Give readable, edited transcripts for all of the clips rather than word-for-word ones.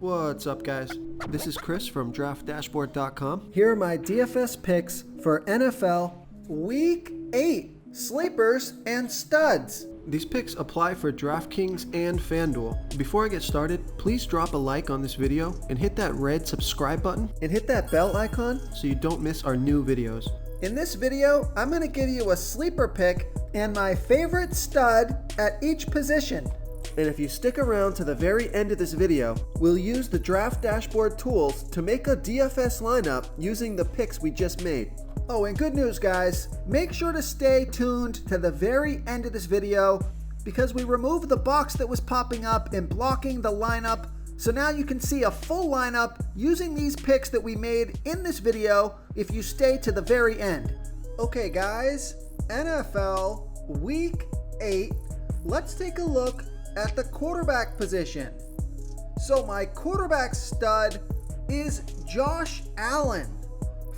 What's up, guys? This is Chris from DraftDashboard.com. Here are my DFS picks for NFL Week 8 sleepers and studs. These picks apply for DraftKings and FanDuel. Before I get started, please drop a like on this video and hit that red subscribe button And hit that bell icon. so you don't miss our new videos. In this video, I'm going to give you a sleeper pick and my favorite stud at each position. And if you stick around to the very end of this video, we'll use the Draft Dashboard tools to make a DFS lineup using the picks we just made. Oh, and good news, guys. Make sure to stay tuned to the very end of this video because we removed the box that was popping up and blocking the lineup. So now you can see a full lineup using these picks that we made in this video if you stay to the very end. Okay, guys, NFL Week 8. Let's take a look at the quarterback position. So my quarterback stud is Josh Allen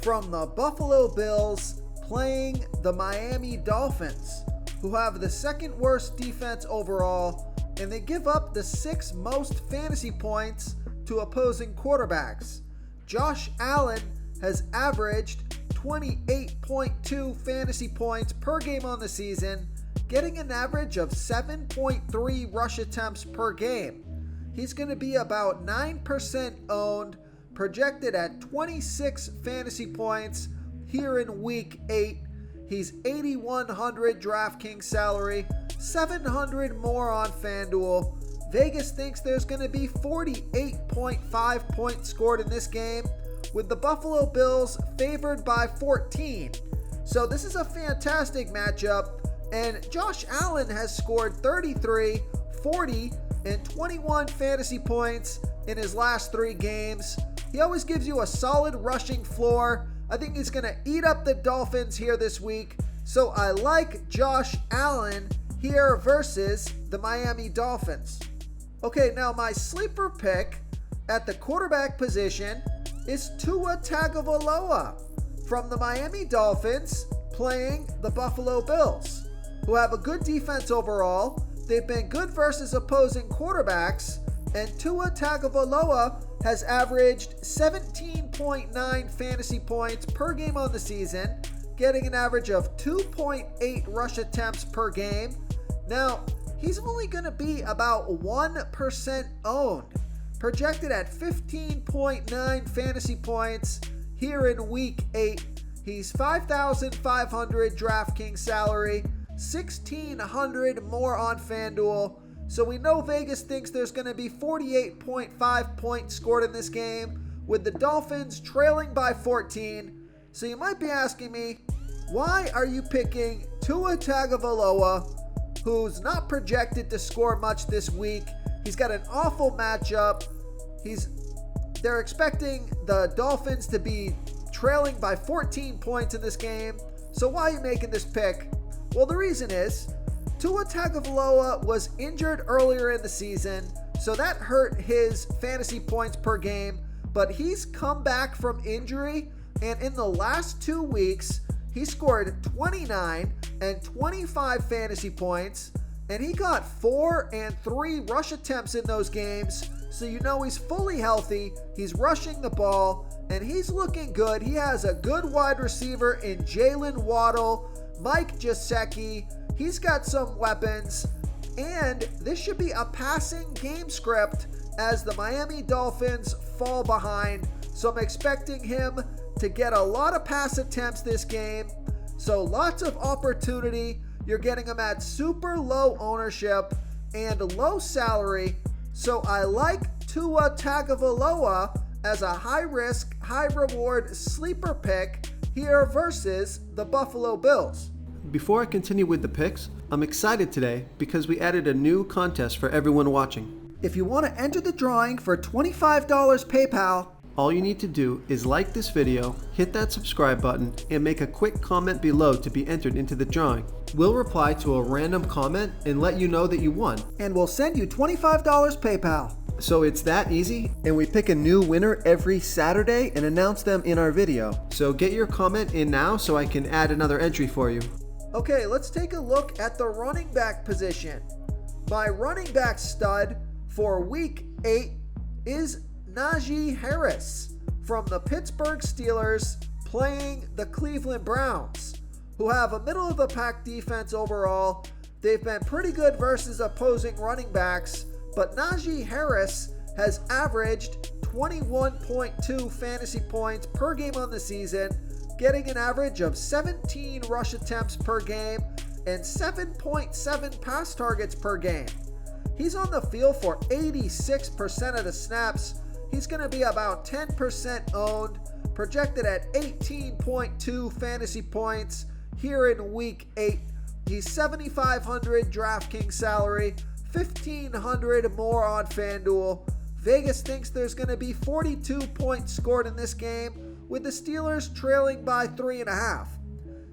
from the Buffalo Bills playing the Miami Dolphins, who have the second worst defense overall, and they give up the 6th most fantasy points to opposing quarterbacks. Josh Allen has averaged 28.2 fantasy points per game on the season, getting an average of 7.3 rush attempts per game. He's going to be about 9% owned, projected at 26 fantasy points here in Week 8. He's 8,100 DraftKings salary, 700 more on FanDuel. Vegas thinks there's going to be 48.5 points scored in this game, with the Buffalo Bills favored by 14. So this is a fantastic matchup. And Josh Allen has scored 33, 40, and 21 fantasy points in his last 3 games. He always gives you a solid rushing floor. I think he's going to eat up the Dolphins here this week. So I like Josh Allen here versus the Miami Dolphins. Okay, now my sleeper pick at the quarterback position is Tua Tagovailoa from the Miami Dolphins playing the Buffalo Bills, who have a good defense overall. They've been good versus opposing quarterbacks, and Tua Tagovailoa has averaged 17.9 fantasy points per game on the season, getting an average of 2.8 rush attempts per game. Now, he's only going to be about 1% owned, projected at 15.9 fantasy points here in Week 8. He's 5,500 DraftKings salary, 1,600 more on FanDuel. So we know Vegas thinks there's going to be 48.5 points scored in this game, with the Dolphins trailing by 14. So you might be asking me, why are you picking Tua Tagovailoa, who's not projected to score much this week? He's got an awful matchup. They're expecting the Dolphins to be trailing by 14 points in this game. So why are you making this pick? Well, the reason is Tua Tagovailoa was injured earlier in the season, so that hurt his fantasy points per game, but he's come back from injury, and in the last 2 weeks, he scored 29 and 25 fantasy points, and he got 4 and 3 rush attempts in those games, so you know he's fully healthy, he's rushing the ball, and he's looking good. He has a good wide receiver in Jalen Waddle, Mike Gesicki. He's got some weapons, and this should be a passing game script as the Miami Dolphins fall behind. So I'm expecting him to get a lot of pass attempts this game. So lots of opportunity. You're getting him at super low ownership and low salary. So I like Tua Tagovailoa as a high-risk, high-reward sleeper pick here versus the Buffalo Bills. Before I continue with the picks, I'm excited today because we added a new contest for everyone watching. If you want to enter the drawing for $25 PayPal, all you need to do is like this video, hit that subscribe button, and make a quick comment below to be entered into the drawing. We'll reply to a random comment and let you know that you won. And we'll send you $25 PayPal. So it's that easy, and we pick a new winner every Saturday and announce them in our video. So get your comment in now so I can add another entry for you. Okay, let's take a look at the running back position. My running back stud for Week 8 is Najee Harris from the Pittsburgh Steelers playing the Cleveland Browns, who have a middle-of-the-pack defense overall. They've been pretty good versus opposing running backs, but Najee Harris has averaged 21.2 fantasy points per game on the season, getting an average of 17 rush attempts per game and 7.7 pass targets per game. He's on the field for 86% of the snaps. He's going to be about 10% owned, projected at 18.2 fantasy points here in Week 8. He's $7,500 DraftKings salary, $1,500 more on FanDuel. Vegas thinks there's going to be 42 points scored in this game, with the Steelers trailing by 3.5.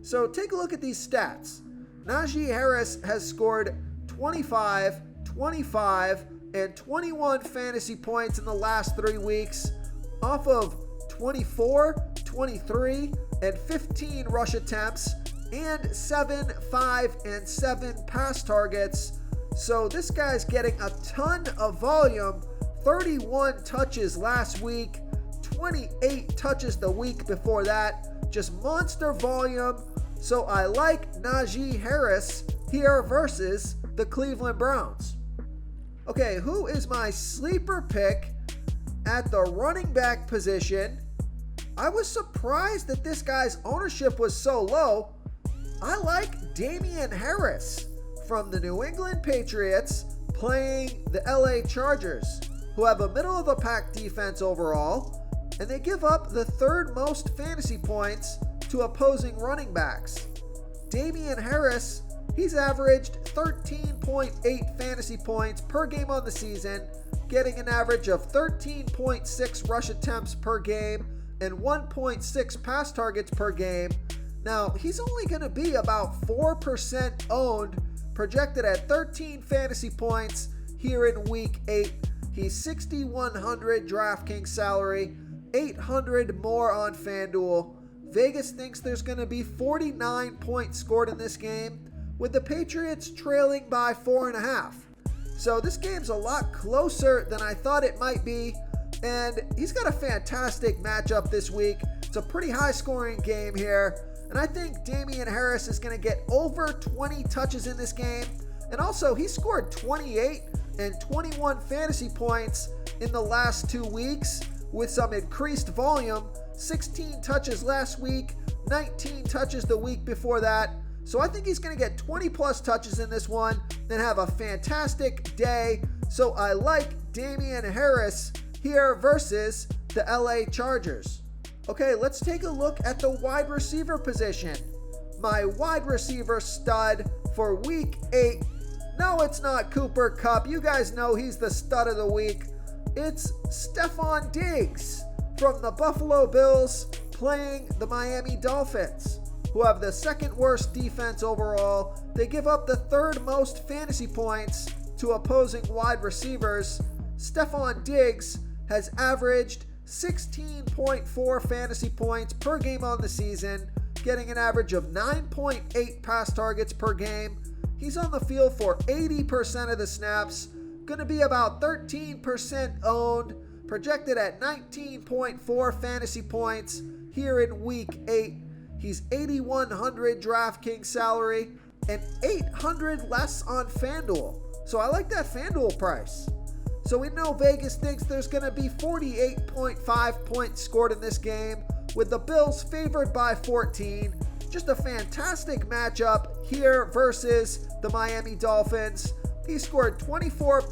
So take a look at these stats. Najee Harris has scored 25, 25, and 21 fantasy points in the last 3 weeks off of 24, 23, and 15 rush attempts and 7, 5, and 7 pass targets. So this guy's getting a ton of volume. 31 touches last week, 28 touches the week before that. Just monster volume. So I like Najee Harris here versus the Cleveland Browns. Okay, who is my sleeper pick at the running back position? I was surprised that this guy's ownership was so low. I like Damian Harris from the New England Patriots playing the LA Chargers, who have a middle-of-the-pack defense overall, and they give up the 3rd most fantasy points to opposing running backs. Damian Harris, he's averaged 13.8 fantasy points per game on the season, getting an average of 13.6 rush attempts per game and 1.6 pass targets per game. Now, he's only going to be about 4% owned, projected at 13 fantasy points here in Week 8. He's $6,100 DraftKings salary, $800 more on FanDuel. Vegas thinks there's going to be 49 points scored in this game, with the Patriots trailing by 4.5. So this game's a lot closer than I thought it might be, and he's got a fantastic matchup this week. It's a pretty high-scoring game here, and I think Damian Harris is going to get over 20 touches in this game. And also, he scored 28 and 21 fantasy points in the last 2 weeks with some increased volume. 16 touches last week, 19 touches the week before that. So I think he's going to get 20 plus touches in this one and have a fantastic day. So I like Damian Harris here versus the LA Chargers. Okay, let's take a look at the wide receiver position. My wide receiver stud for Week 8. No, it's not Cooper Kupp. You guys know he's the stud of the week. It's Stephon Diggs from the Buffalo Bills playing the Miami Dolphins, who have the 2nd worst defense overall. They give up the 3rd most fantasy points to opposing wide receivers. Stephon Diggs has averaged 16.4 fantasy points per game on the season, getting an average of 9.8 pass targets per game. He's on the field for 80% of the snaps, going to be about 13% owned, projected at 19.4 fantasy points here in Week 8. He's $8,100 DraftKings salary and $800 less on FanDuel. So I like that FanDuel price. So we know Vegas thinks there's going to be 48.5 points scored in this game, with the Bills favored by 14. Just a fantastic matchup here versus the Miami Dolphins. He scored 24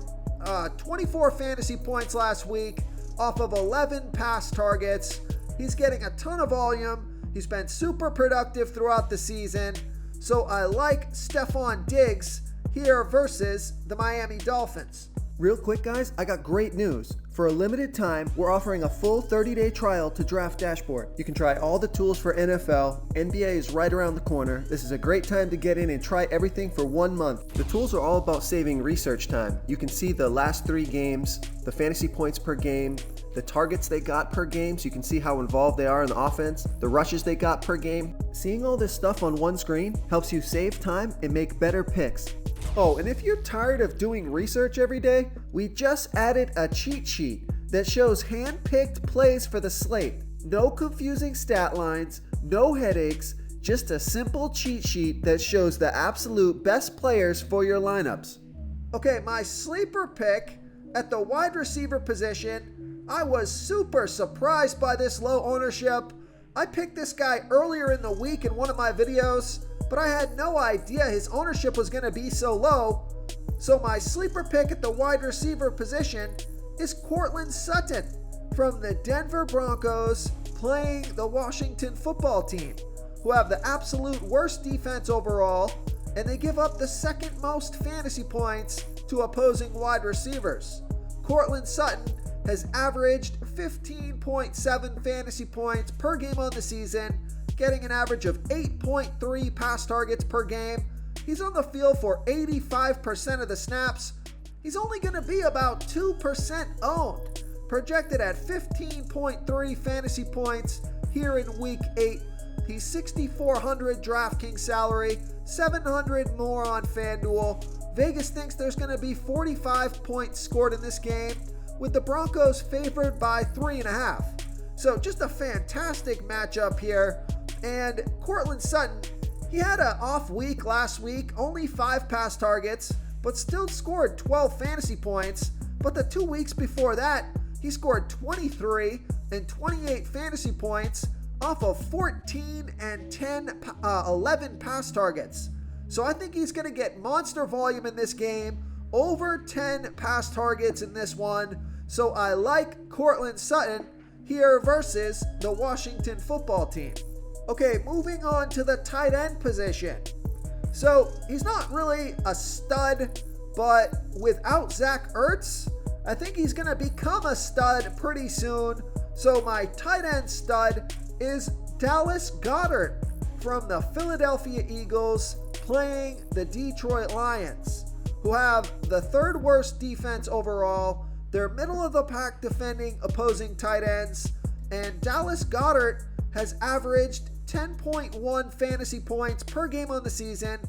fantasy points last week off of 11 pass targets. He's getting a ton of volume. He's been super productive throughout the season. So I like Stephon Diggs here versus the Miami Dolphins. Real quick, guys, I got great news. For a limited time, we're offering a full 30-day trial to Draft Dashboard. You can try all the tools for NFL. NBA is right around the corner. This is a great time to get in and try everything for 1 month. The tools are all about saving research time. You can see the last 3 games, the fantasy points per game, the targets they got per game, so you can see how involved they are in the offense, the rushes they got per game. Seeing all this stuff on one screen helps you save time and make better picks. Oh, and if you're tired of doing research every day, we just added a cheat sheet. that shows hand-picked plays for the slate. No confusing stat lines, no headaches, just a simple cheat sheet that shows the absolute best players for your lineups. Okay, my sleeper pick at the wide receiver position, I was super surprised by this low ownership. I picked this guy earlier in the week in one of my videos, but I had no idea his ownership was going to be so low. So my sleeper pick at the wide receiver position is Courtland Sutton from the Denver Broncos playing the Washington football team, who have the absolute worst defense overall, and they give up the second most fantasy points to opposing wide receivers. Courtland Sutton has averaged 15.7 fantasy points per game on the season, getting an average of 8.3 pass targets per game. He's on the field for 85% of the snaps. He's only going to be about 2% owned, projected at 15.3 fantasy points here in week 8. He's $6,400 DraftKings salary, $700 more on FanDuel. Vegas thinks there's going to be 45 points scored in this game, with the Broncos favored by 3.5. So just a fantastic matchup here. And Courtland Sutton, he had an off week last week, only 5 pass targets, but still scored 12 fantasy points. But the 2 weeks before that, he scored 23 and 28 fantasy points off of 14 and 11 pass targets. So I think he's going to get monster volume in this game, over 10 pass targets in this one. So I like Courtland Sutton here versus the Washington football team. Okay, moving on to the tight end position. So he's not really a stud, but without Zach Ertz, I think he's going to become a stud pretty soon. So my tight end stud is Dallas Goedert from the Philadelphia Eagles playing the Detroit Lions, who have the 3rd worst defense overall. They're middle of the pack defending opposing tight ends, and Dallas Goedert has averaged 10.1 fantasy points per game on the season,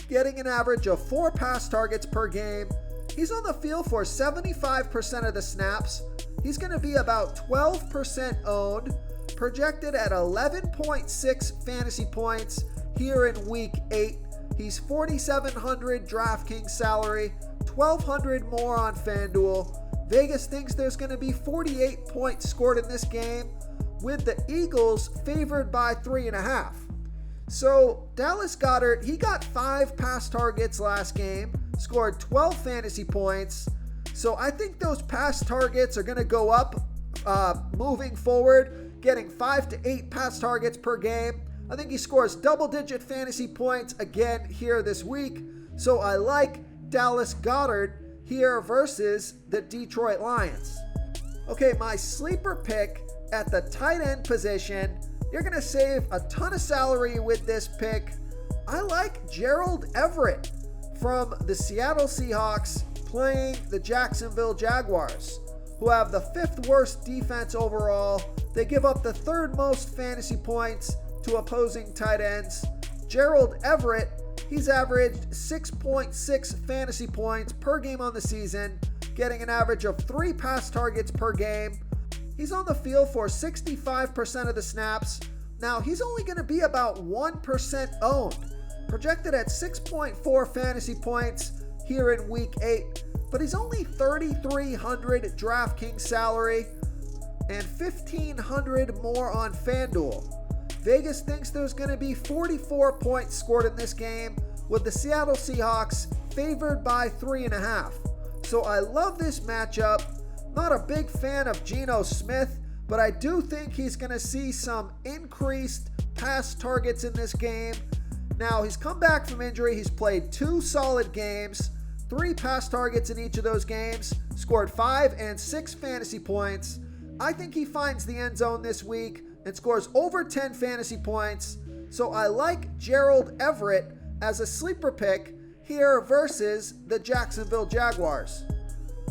getting an average of 4 pass targets per game. He's on the field for 75% of the snaps. He's going to be about 12% owned, projected at 11.6 fantasy points here in week 8. He's $4,700 DraftKings salary, $1,200 more on FanDuel. Vegas thinks there's going to be 48 points scored in this game, with the Eagles favored by 3.5. So Dallas Goedert, he got 5 pass targets last game, scored 12 fantasy points. So I think those pass targets are going to go up moving forward, getting 5 to 8 pass targets per game. I think he scores double-digit fantasy points again here this week. So I like Dallas Goedert here versus the Detroit Lions. Okay, my sleeper pick at the tight end position, you're going to save a ton of salary with this pick. I like Gerald Everett from the Seattle Seahawks playing the Jacksonville Jaguars, who have the 5th worst defense overall. They give up the 3rd most fantasy points to opposing tight ends. Gerald Everett, he's averaged 6.6 fantasy points per game on the season, getting an average of 3 pass targets per game. He's on the field for 65% of the snaps. Now, he's only going to be about 1% owned, projected at 6.4 fantasy points here in week 8, but he's only $3,300 DraftKings salary and $1,500 more on FanDuel. Vegas thinks there's going to be 44 points scored in this game, with the Seattle Seahawks favored by 3.5. So I love this matchup. Not a big fan of Geno Smith, but I do think he's going to see some increased pass targets in this game. Now, he's come back from injury. He's played 2 solid games, 3 pass targets in each of those games, scored 5 and 6 fantasy points. I think he finds the end zone this week and scores over 10 fantasy points. So I like Gerald Everett as a sleeper pick here versus the Jacksonville Jaguars.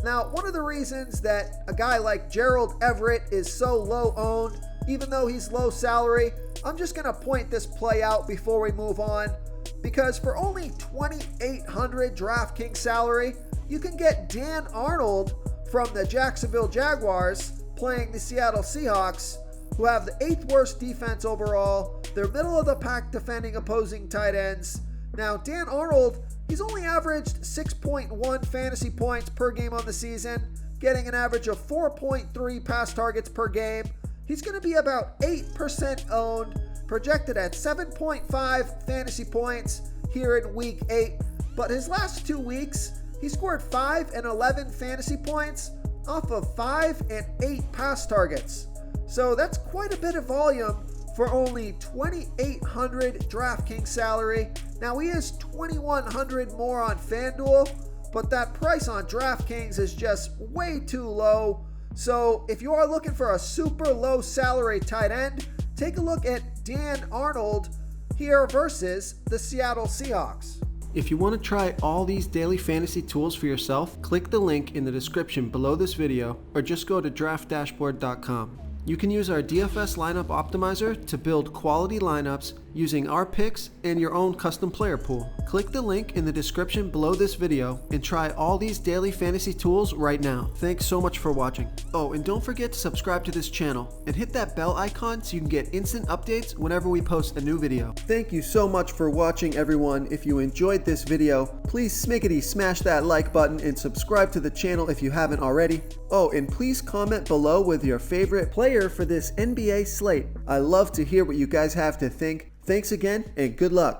Now, one of the reasons that a guy like Gerald Everett is so low owned, even though he's low salary, I'm just going to point this play out before we move on, because for only $2,800 DraftKings salary, you can get Dan Arnold from the Jacksonville Jaguars playing the Seattle Seahawks, who have the 8th worst defense overall. They're middle of the pack defending opposing tight ends. Now, Dan Arnold, he's only averaged 6.1 fantasy points per game on the season, getting an average of 4.3 pass targets per game. He's going to be about 8% owned, projected at 7.5 fantasy points here in week 8. But his last 2 weeks, he scored 5 and 11 fantasy points off of 5 and 8 pass targets. So that's quite a bit of volume for only $2,800 DraftKings salary. Now he is $2,100 more on FanDuel, but that price on DraftKings is just way too low. So if you are looking for a super low salary tight end, take a look at Dan Arnold here versus the Seattle Seahawks. If you want to try all these daily fantasy tools for yourself, click the link in the description below this video or just go to draftdashboard.com. You can use our DFS lineup optimizer to build quality lineups using our picks and your own custom player pool. Click the link in the description below this video and try all these daily fantasy tools right now. Thanks so much for watching. Oh, and don't forget to subscribe to this channel and hit that bell icon so you can get instant updates whenever we post a new video. Thank you so much for watching, everyone. If you enjoyed this video, please smiggity smash that like button and subscribe to the channel if you haven't already. Oh, and please comment below with your favorite player for this NBA slate. I love to hear what you guys have to think. Thanks again, and good luck.